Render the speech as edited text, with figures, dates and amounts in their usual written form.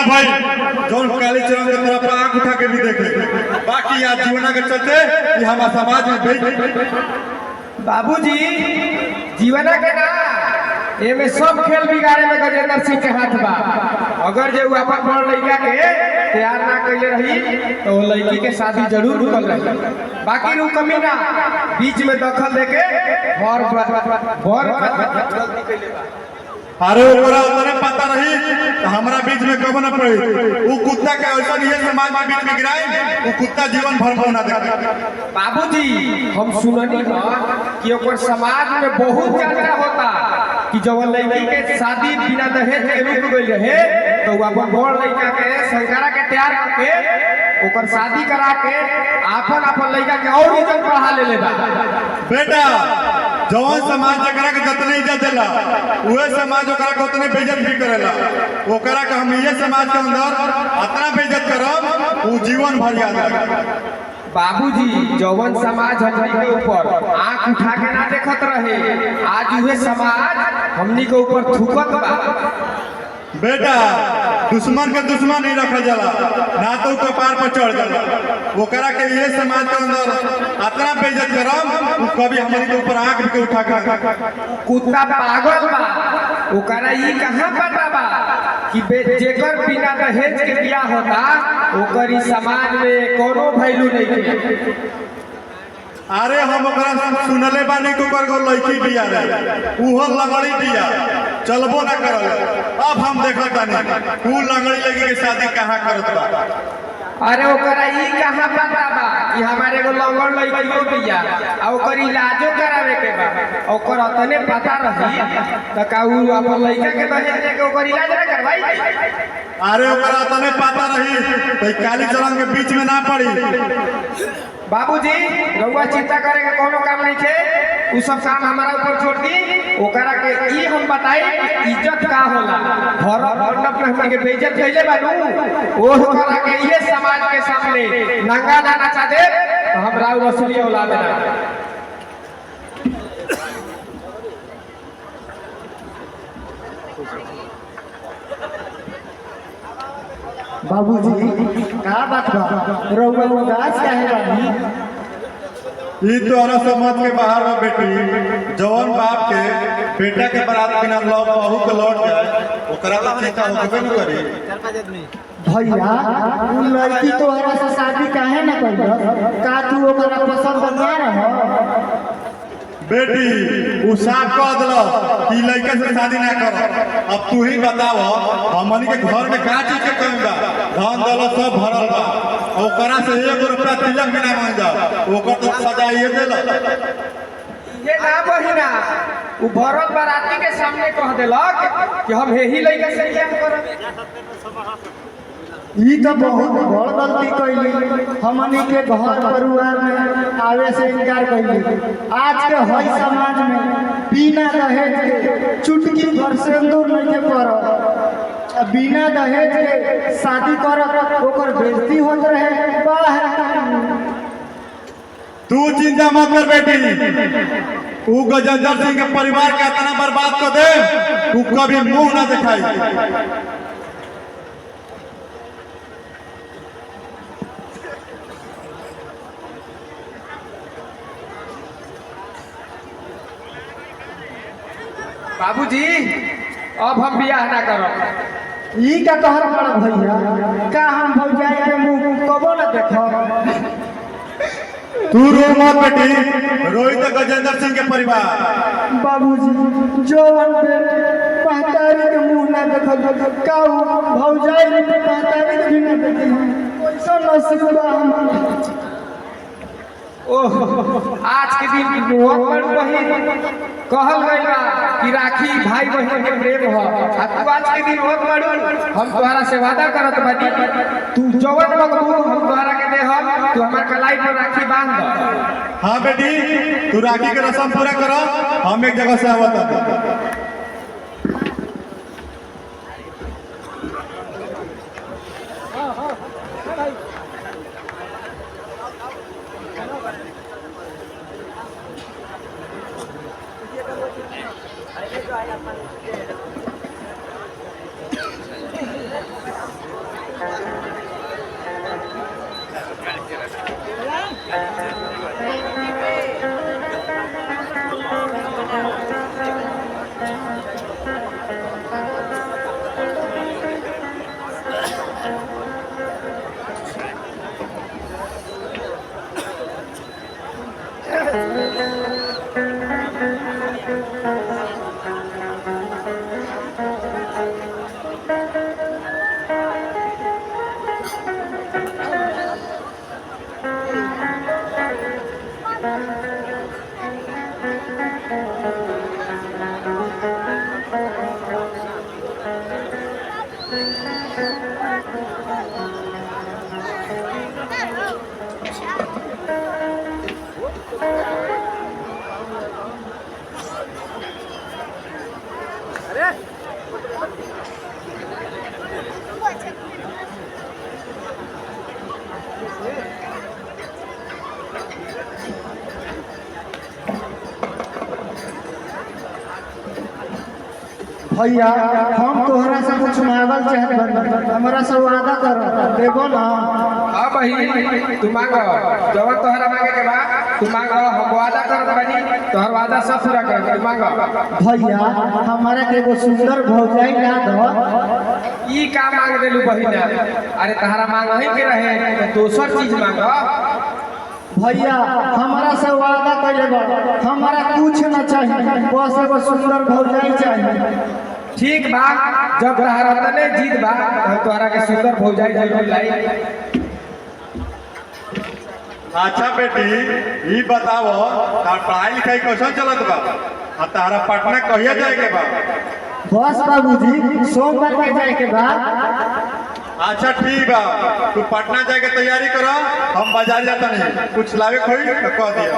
भाई जो काली चरण के तरफ आंख उठा के भी देखे, बाकी आज जीवना के चलते ये हमारे समाज में भेज। बाबूजी जीवना के ना एमे सब खेल बिगाड़े में गजेंद्र सिंह के हाथ बा। अगर जो अपन बड़ लड़का के तैयार ना कैले रही तो वो लड़की के शादी जरूर रुकल रही। बाकी रू कमी ना बीच में दखल देके गलती कैले बा। अरे ओकरा उतने पता रही तो हमरा बीच में कब ना पड़ी। वो कुत्ता के ऐसा नहीं है समाज के बीच में गिराए, वो कुत्ता जीवन भर होना देगा। बाबूजी हम सुननी कि ओकर समाज में बहुत चर्चा होता कि जब लड़की के शादी बिना दहेज के रुक गई रहे तो वो अपन बड़ लड़का के संस्कारा के तैयार करके ओकर शादी करा के अपन लड़का के और इज्जत बढ़ा ले बा। बेटा जवान समाज जकरा के जितने इज्जत देला उहे समाज ओकरा के उतने बेइज्जत भी करेला। ओकरा के हम ये समाज के अंदर इतना बेइज्जत करब वो जीवन भर याद रखेगा। बाबूजी जौवन समाज हमनी के ऊपर आंख उठा के ना देखत रहे, आज उहे समाज हमनी के ऊपर थूकत बा। बेटा दुश्मन के दुश्मन नहीं रखा जाला, ना तो कपार पर चढ़ जाला। ओकरा के ये समाज के अंदर इतना बेइज्जत करब कभी हमारे के ऊपर आंख के उठा के कुत्ता पागल बा। ओकरा ई कहां पता बा कि जेकर बिना दहेज के बियाह होता ओकर ई समाज में कोनो वैल्यू नहीं है। अरे हम ओकरा सुनले बानी को कर गो लड़की बिया रे उहो लगड़ी बिया चलबो ना करल। अब हम देखत बानी ऊ लगड़ी लगी के शादी कहां करत बा। अरे ओकरा ई कहां पता बा कि हमारे एगो लंगड़ लड़कियों बिया आ ओकर इलाजो करावे के बा। ओकर अतने पता रही त का ऊ अपन लड़का के दहेज दे के ओकर इलाज ना करवाई। अरे ओकरा अतने पता रही तो काली चरण के बीच में ना पड़ी। बाबूजी रउआ चिंता करे के कोनो काम नहीं थे, उ सब काम हमारा ऊपर छोड़ दी। ओकरा के ई हम बताई इज्जत का होला। घर मंडप में हमके बेइज्जत कइले बानू ओ ओकरा के ये समाज के सामने नंगा ना नचा दे तो हमरा रसूली औलाद ना। बाबूजी का बात बा रउआ उदास काहे बानी? ई तोरा समाज के बाहर में बेटी जवान बाप के बेटा के बारात बिना लौ बहू के लौट जाए ओकरा तो चिंता होबे न करी। भैया उ लड़की तोहरा से शादी काहे न कइल? का तू ओकरा पसंद ना रह? बेटी उ साफ कह दिल कि लड़का से शादी ना कर। अब तू ही बताव हमनी के घर में का चीज के कमी बा? धन दौलत सब भरल बा, ओकरा से 1 रुपया तिलक भी ना मान जा, ओकर तो सजा ये देल। ये ना बहिना उ भरत बाराती के सामने कह देलक कि हम यही लड़का से बियाह करब। ई तो बहुत बड़ गलती कइली। हमनी के घर परिवार में आवे से इनकार कइली। आज के हई समाज में बिना दहेज के चुटकी भर सिंदूर नहीं के पड़ल। बिना दहेज के शादी करब ओकर बेइज्जती होत रहे। तू चिंता मत कर बेटी, उ गजेंद्र सिंह के परिवार के इतना बर्बाद कर दे तू कभी मुंह ना दिखाई। बाबूजी अब हम बियाह ना करब। ई का कहर पड़ भैया? का हम भौजाई के मुंह कबो न देखब? तू रो मत बेटी, रोहित गजेंद्र सिंह के परिवार। बाबूजी जवन बेटे पहतारी के मुंह ना देखल का भौजाई के पहतारी के भी न देखल। कैसा नसीब बा हमार। ओह आज के दिन बहुत बड़ बहिन कहल गइल बा कि राखी भाई बहन के प्रेम ह। आ तू आज के दिन बहुत बड़ हम तोहरा से वादा करत बानी तू जवन मंगबू हम तोहरा के देहब। तू हमार कलाई पर राखी बांध द। हाँ बेटी तू राखी के रस्म पूरा कर, हम एक जगह से आवत। भैया हम तोहरा से कुछ मांगल चाहत बानी, हमरा से वादा कर देबो ना। हाँ बहिन तू मांग, जब तोहरा मांगे के बाद तू मांग, हम वादा करत बानी तोहर वादा सब पूरा कर तू मांग। भैया हमारा के एगो सुंदर भौजाई ना दो। ई का मांग देलू बहिन? अरे तहरा मांग ही के रहे तो दोसर चीज मांग। भैया हमारा से वादा कइले बा, हमारा कुछ न चाहिए, बस एगो सुंदर भौजाई चाहिए। ठीक बा, जब तहरा तने जीत बा हम तोहरा के सुंदर भौजाई जरूर लाई। अच्छा बेटी ई बताओ तार पढ़ाई लिखाई कैसन चलत बा? आ तारा पटना कहिया जाए के बा? बस बाबूजी सोमवार के जाए के बाद। अच्छा ठीक बा, तू पटना जाए के तैयारी करो, हम बाजार जाता नहीं, कुछ लावे खोई तो कह दिया।